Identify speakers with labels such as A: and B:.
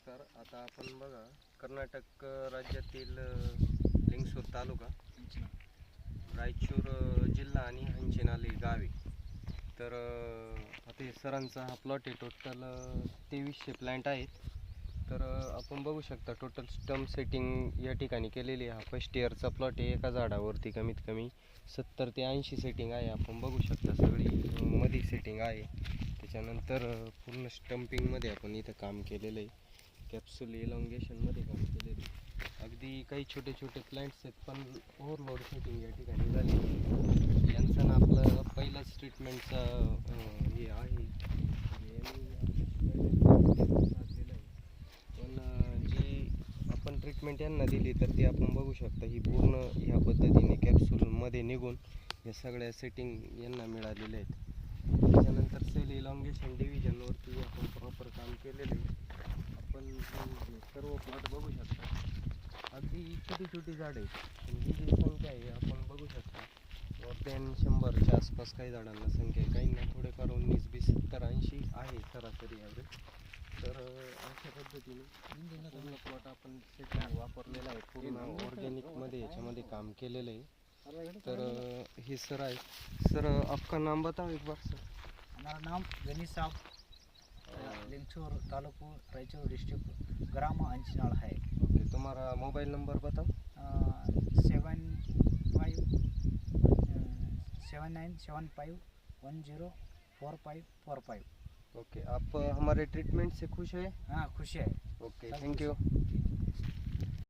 A: नमस्कार. आता आपण बघा कर्नाटक राज्यातील लिंगसूर तालुका, रायचूर जिल्हा आणि हंचिनाले गावे. तर आता हे सरांचा हा प्लॉट आहे. टोटल 2300 प्लॅन्ट आहेत. तर आपण बघू शकता टोटल स्टम्प सेटिंग या ठिकाणी केलेली आहे. हा फर्स्ट इयरचा प्लॉट आहे. एका झाडावरती कमीत कमी 70 ते 80 सेटिंग आहे. आपण बघू शकता सगळी मध्ये सेटिंग आहे. त्याच्यानंतर पूर्ण स्टम्पिंगमध्ये आपण इथं काम केलेलं आहे. कॅप्सूल इलॉंगेशनमध्ये काम केलेलं आहे. अगदी काही छोटे छोटे प्लॅन्ट्स आहेत, पण ओव्हरलोड सेटिंग या ठिकाणी झाली. यांचं ना आपलं पहिलाच ट्रीटमेंटचा हे आहे. पण जी आपण ट्रीटमेंट यांना दिली तर ती आपण बघू शकता ही पूर्ण ह्या पद्धतीने कॅप्सूलमध्ये निघून या सगळ्या सेटिंग यांना मिळालेल्या आहेत. त्याच्यानंतर सेल इलॉंगेशन डिव्हिजनवरती आपण प्रॉपर काम केलेलं आहे. आपण सर्व प्लॉट बघू शकता. अगदी छोटी छोटी झाडं आहेत, पण ही जी संख्या आहे आपण बघू शकता more than 100च्या आसपास काही झाडांना संख्या आहे. काहींना थोडेफार 19, 20, 70, 80 आहे सरासरी ॲव्हरेज. तर अशा पद्धतीने पूर्ण प्लॉट आपण सेटिंग वापरलेला आहे. पूर्ण ऑर्गॅनिकमध्ये याच्यामध्ये काम केलेलं आहे. तर हे सर आहे. सर आपका नाम बताओ एक बार सर.
B: हमारा नाम गणेश साहब, लिंगसूर तालुका रायचूर डिस्ट्रिक्ट ग्राम अंचनाड़ है।
A: ओके, तुम्हारा मोबाइल नंबर बताओ.
B: 757975104545।
A: ओके, आप हमारे ट्रीटमेंट से खुश हैं?
B: हाँ, खुश है।
A: ओके,
B: सब
A: थैंक
B: खुश
A: यू.
B: है।